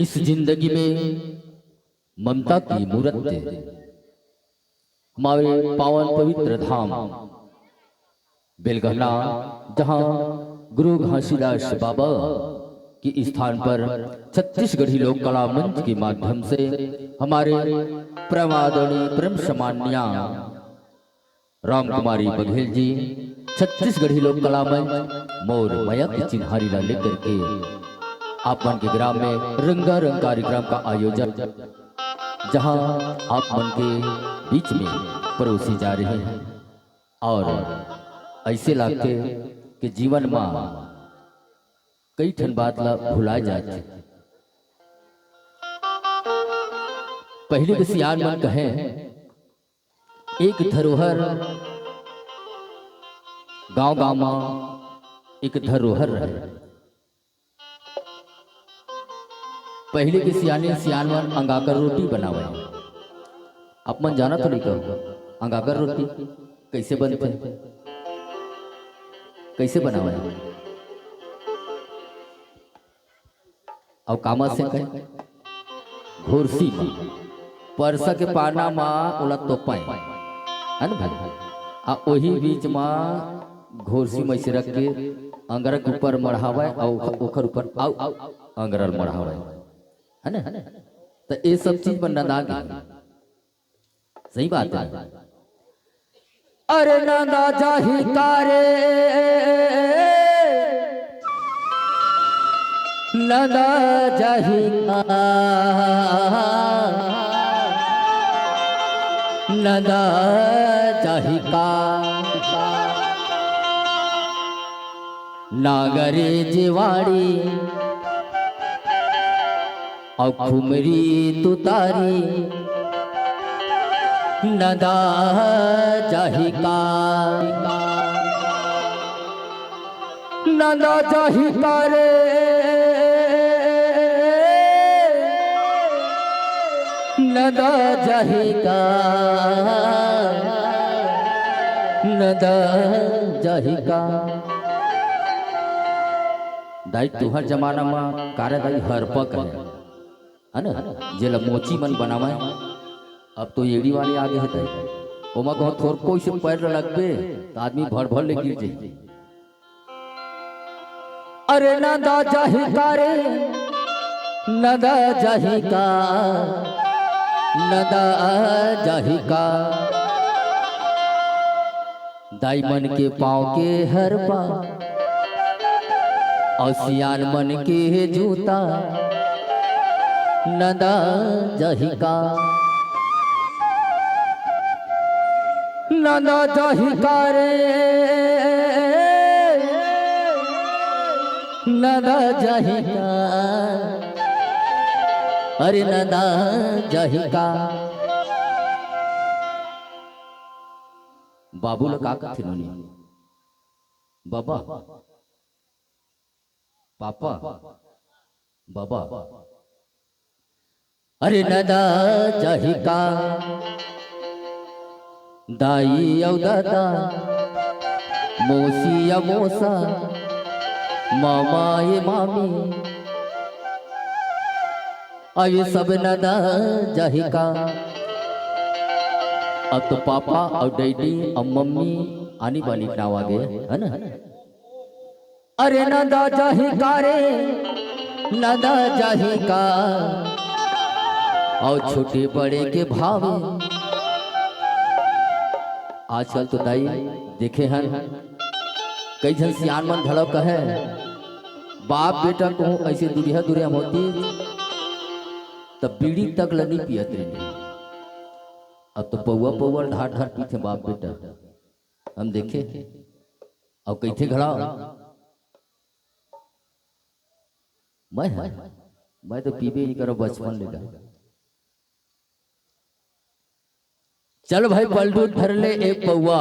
इस जिंदगी में ममता की मूर्त हमारे पावन पवित्र धाम बेलगहना, जहाँ गुरु घासीदास बाबा की स्थान पर छत्तीसगढ़ी लोक कला मंच के माध्यम से हमारे प्रमादरणीय प्रेम सम्मानिया राम कुमारी बघेल जी छत्तीसगढ़ी लोक कला मंच मोर माया की चिन्हारी ला लेकर के आप मन के ग्राम में रंगारंग कार्यक्रम का आयोजन, जहां आप मन के बीच में परोसी जा रहे हैं और ऐसे लगते कि जीवन में कई ठन बात ला भुला जाते। पहले के सियान मन कहे एक धरोहर गांव गांव में एक धरोहर रहे। पहले के सियाने सियानवन अंगाकर रोटी बनावे। आप मन जाना तो नहीं कहो अंगाकर रोटी कैसे बनते, कैसे बनावे और कामा से कहे घोरसी में परसा के पाना में ओला तोपाए है ना भाई, आ वही बीच में घोरसी में से रख के अंगरा के ऊपर मढ़ावे और ओकर ऊपर आउ अंगरल मढ़ावे है ना। तो ये सब चीज बनना दाग सही बात है। अरे नंदा जाही कारे नंदा जाही नंदा जाही का नागरे जिवाड़ी और खुमरी तुतारी नदा जाही का नदा जाही का रे नदा जाही का नदा जाही का। दाई तुहर जमाना में कारे दाई हरपक है ना, जेला मोची मन बनावे। अब तो एड़ी वाले आगे है ओमा कहो थोर कोई से पैर लगबे तो आदमी भर भर ले गिर जाए। अरे नदा जाही का रे नदा जाही का नदा जाही का दाई मन के पाँव के हर पा और सियान मन के जूता नदा जाही का नदा जाही का रे नदा जाही का अरे नदा जाही का। बाबू लोग का थे नोनी बाबा पापा बाबा अरे नदा जाही का दाई औ दादा मौसी या मौसा मामा ये मामी ये सब नदा जाही का। अब तो पापा और डैडी और मम्मी आनी बानी नाव आ गए है ना। अरे नदा जाही का रे नदा जाही का और छोटे बड़े के भाव आजकल तो दाई देखे हैं कई जन सियान मन धड़ो कहे बाप बेटा को ऐसे दुरिया दुरिया होती तब बीड़ी तक लगी पियत रही। अब तो पौआ पौआ ढाट ढाट पीते बाप बेटा हम देखे और कैथे घड़ा मैं तो पीबे नहीं करो बचपन लेगा। चल भाई पलटू धर ले एक पौआ,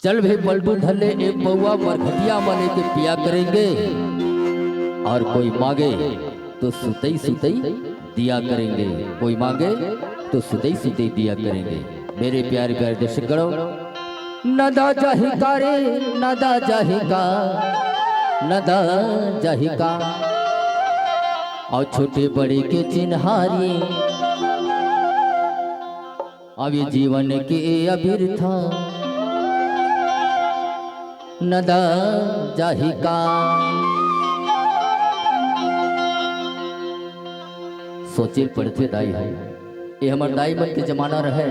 चल भाई पलटू धर ले एक पौआ मरघटिया मने के पिया करेंगे और कोई मांगे तो सुतई सुतई दिया करेंगे, कोई मांगे तो सुतई सुतई दिया करेंगे। मेरे प्यारे प्यारे दर्शक करो नदा जाही का रे नदा जाही का नदा जाही का और छोटे बड़े के चिन्हारी, अब ये जीवन के अभिरथा नदा जाहि का। सोचे पड़ते दाई है ये हमार दाई मन के जमाना रहे,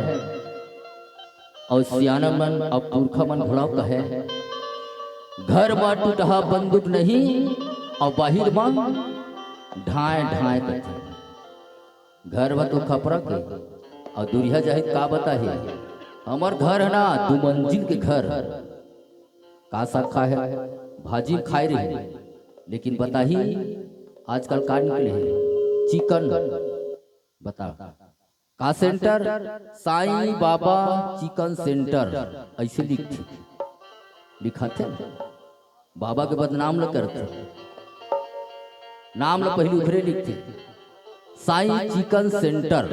और सियाना मन अब पुरखा मन घोड़ाव कहे, घर में टूटहा बंदूक नहीं और बाहिर में ढाए ढाए करते। घर में तो खपरा के और दुरिया जाहिद का बताही, हमार घर है ना 2 मंजिल के घर, का शाखा है भाजी खाए रही, लेकिन बताही आजकल का निकले है चिकन। बता का centre, Sai Baba chicken centre ऐसे लिखा थे। बाबा के बदनाम न करते, नाम ल पहले उभरे लिखते साईं चिकन सेंटर।